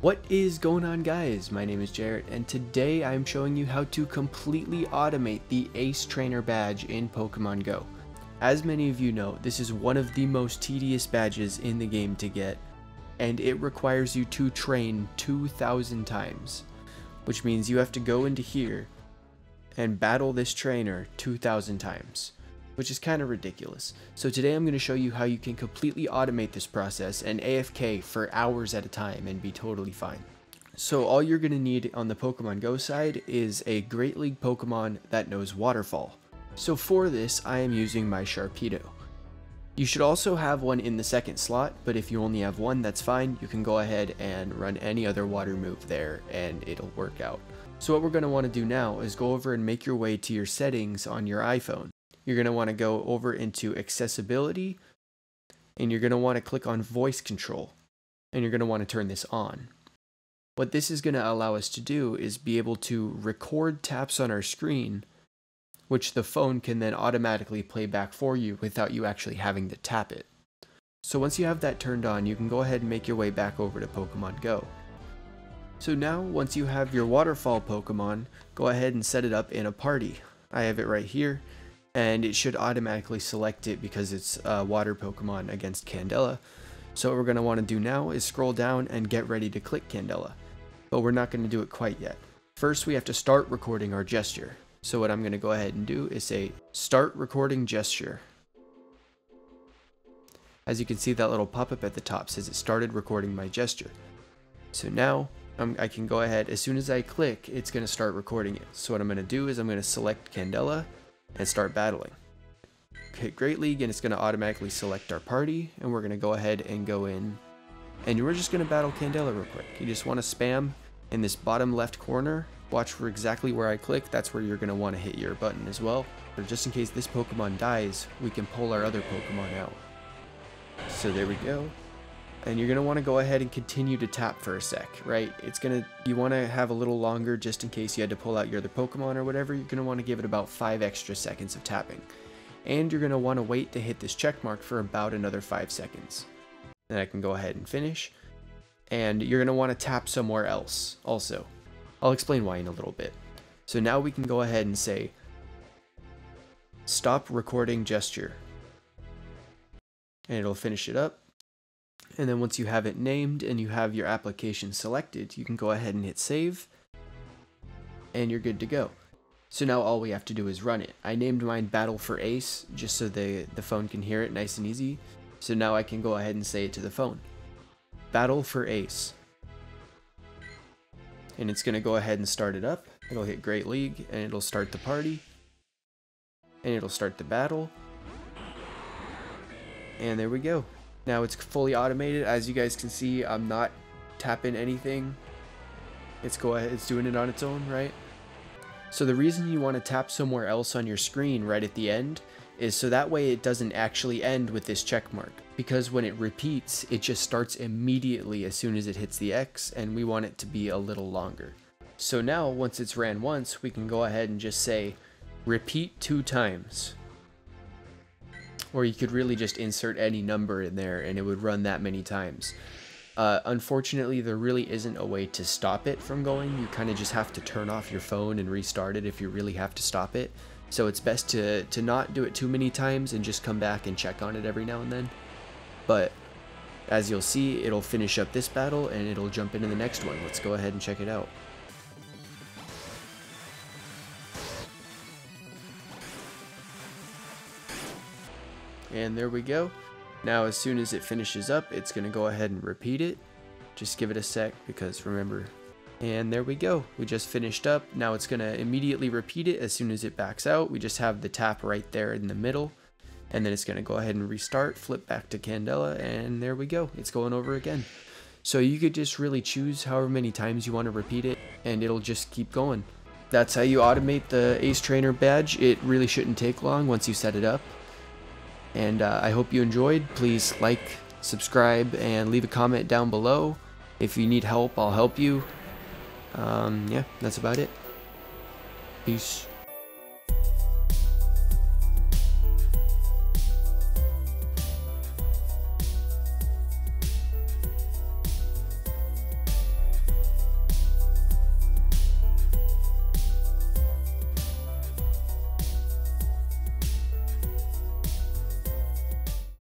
What is going on, guys? My name is Jarrett, and today I'm showing you how to completely automate the Ace Trainer badge in Pokemon Go. As many of you know, this is one of the most tedious badges in the game to get, and it requires you to train 2,000 times, which means you have to go into here and battle this trainer 2,000 times, which is kind of ridiculous. So today I'm going to show you how you can completely automate this process and AFK for hours at a time and be totally fine. So all you're going to need on the Pokemon Go side is a Great League Pokemon that knows Waterfall. So for this, I am using my Sharpedo. You should also have one in the second slot, but if you only have one, that's fine. You can go ahead and run any other water move there and it'll work out. So what we're going to want to do now is go over and make your way to your settings on your iPhone. You're going to want to go over into accessibility, and you're going to want to click on voice control, and you're going to want to turn this on. What this is going to allow us to do is be able to record taps on our screen, which the phone can then automatically play back for you without you actually having to tap it. So once you have that turned on, you can go ahead and make your way back over to Pokemon Go. So now, once you have your Waterfall Pokemon, go ahead and set it up in a party. I have it right here. And it should automatically select it because it's a water Pokemon against Candela. So what we're going to want to do now is scroll down and get ready to click Candela. But we're not going to do it quite yet. First, we have to start recording our gesture. So what I'm going to go ahead and do is say, start recording gesture. As you can see, that little pop-up at the top says it started recording my gesture. So now I can go ahead, as soon as I click, it's going to start recording it. So what I'm going to do is I'm going to select Candela and start battling. Hit Great League and it's going to automatically select our party, and we're going to go ahead and go in and we're just going to battle Candela real quick. You just want to spam in this bottom left corner, watch for exactly where I click. That's where you're going to want to hit your button as well, or just in case this Pokemon dies, we can pull our other Pokemon out. So there we go. And you're going to want to go ahead and continue to tap for a sec, right? You want to have a little longer just in case you had to pull out your other Pokemon or whatever. You're going to want to give it about 5 extra seconds of tapping. And you're going to want to wait to hit this check mark for about another 5 seconds. Then I can go ahead and finish. And you're going to want to tap somewhere else also. I'll explain why in a little bit. So now we can go ahead and say, stop recording gesture. And it'll finish it up. And then once you have it named and you have your application selected, you can go ahead and hit save, and you're good to go. So now all we have to do is run it. I named mine Battle for Ace just so the phone can hear it nice and easy. So now I can go ahead and say it to the phone. Battle for Ace. And it's going to go ahead and start it up. It'll hit Great League and it'll start the party. And it'll start the battle. And there we go. Now it's fully automated. As you guys can see, I'm not tapping anything. It's doing it on its own, right? So the reason you want to tap somewhere else on your screen right at the end is so that way it doesn't actually end with this check mark. Because when it repeats, it just starts immediately as soon as it hits the X, and we want it to be a little longer. So now, once it's ran once, we can go ahead and just say, repeat 2 times. Or you could really just insert any number in there and it would run that many times. Unfortunately, there really isn't a way to stop it from going. You kind of just have to turn off your phone and restart it if you really have to stop it. So it's best to not do it too many times and just come back and check on it every now and then. But as you'll see, it'll finish up this battle and it'll jump into the next one. Let's go ahead and check it out. And there we go. Now as soon as it finishes up, it's going to go ahead and repeat it. Just give it a sec because remember. And there we go. We just finished up. Now it's going to immediately repeat it as soon as it backs out. We just have the tap right there in the middle. And then it's going to go ahead and restart, flip back to Candela, and there we go. It's going over again. So you could just really choose however many times you want to repeat it, and it'll just keep going. That's how you automate the Ace Trainer badge. It really shouldn't take long once you set it up. And I hope you enjoyed. Please like, subscribe, and leave a comment down below. If you need help, I'll help you. Yeah, that's about it. Peace.